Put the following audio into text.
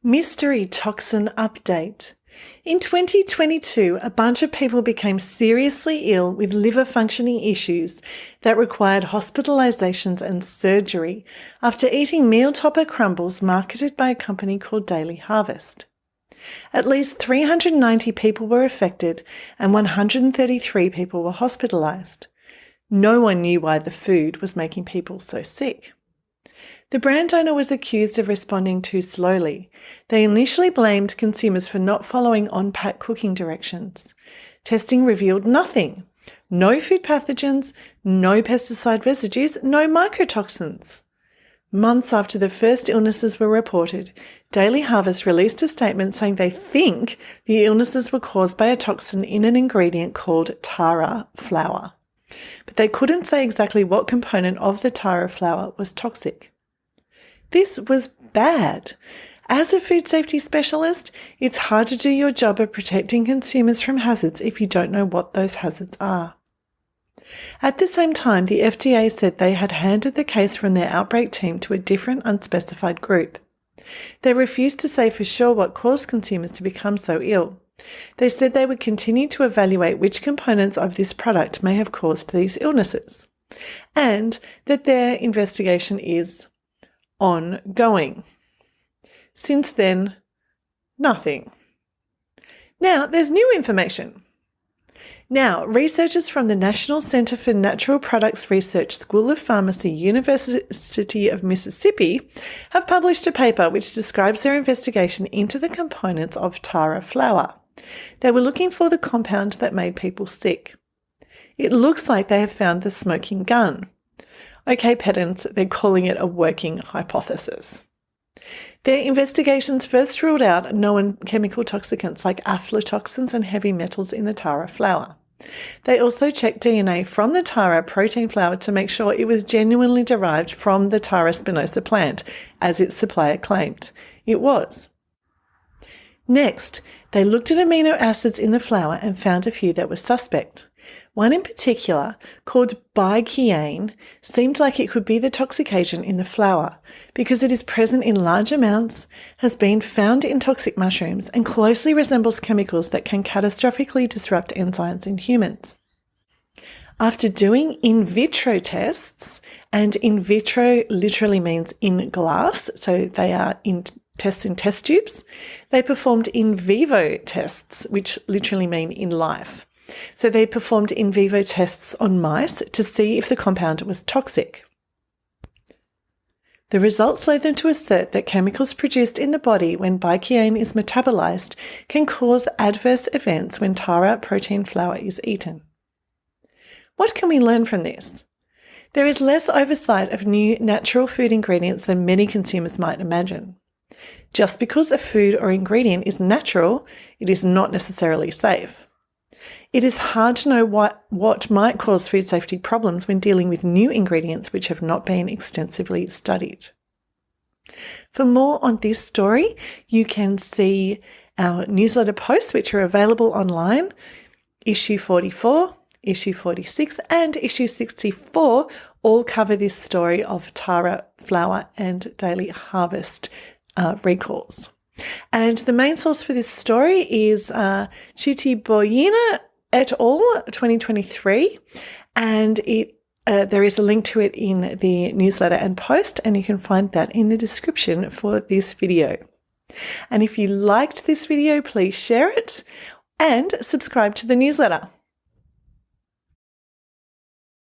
Mystery Toxin Update. In 2022, a bunch of people became seriously ill with liver functioning issues that required hospitalisations and surgery after eating meal topper crumbles marketed by a company called Daily Harvest. At least 390 people were affected and 133 people were hospitalised. No one knew why the food was making people so sick. The brand owner was accused of responding too slowly. They initially blamed consumers for not following on-pack cooking directions. Testing revealed nothing. No food pathogens, no pesticide residues, no mycotoxins. Months after the first illnesses were reported, Daily Harvest released a statement saying they think the illnesses were caused by a toxin in an ingredient called tara flour. But they couldn't say exactly what component of the tara flour was toxic. This was bad. As a food safety specialist, it's hard to do your job of protecting consumers from hazards if you don't know what those hazards are. At the same time, the FDA said they had handed the case from their outbreak team to a different unspecified group. They refused to say for sure what caused consumers to become so ill. They said they would continue to evaluate which components of this product may have caused these illnesses, and that their investigation is ongoing. Since then, nothing. Now, there's new information. Now, researchers from the National Center for Natural Products Research School of Pharmacy, University of Mississippi, have published a paper which describes their investigation into the components of tara flour. They were looking for the compound that made people sick. It looks like they have found the smoking gun. Okay, pedants, they're calling it a working hypothesis. Their investigations first ruled out known chemical toxicants like aflatoxins and heavy metals in the tara flour. They also checked DNA from the tara protein flour to make sure it was genuinely derived from the Tara spinosa plant, as its supplier claimed. It was. Next, they looked at amino acids in the flour and found a few that were suspect. One in particular, called bichiane, seemed like it could be the toxic agent in the flour because it is present in large amounts, has been found in toxic mushrooms, and closely resembles chemicals that can catastrophically disrupt enzymes in humans. After doing in vitro tests, and in vitro literally means in glass, so they are tests in test tubes, they performed in vivo tests, which literally mean in life. So they performed in vivo tests on mice to see if the compound was toxic. The results led them to assert that chemicals produced in the body when bichiane is metabolized can cause adverse events when tara protein flour is eaten. What can we learn from this? There is less oversight of new natural food ingredients than many consumers might imagine. Just because a food or ingredient is natural, it is not necessarily safe. It is hard to know what might cause food safety problems when dealing with new ingredients which have not been extensively studied. For more on this story, you can see our newsletter posts, which are available online. Issue 44, issue 46, and issue 64 all cover this story of tara flour and Daily Harvest recalls. And the main source for this story is Chitiboyina et al. 2023, and there is a link to it in the newsletter and post, and you can find that in the description for this video. And if you liked this video, please share it and subscribe to the newsletter.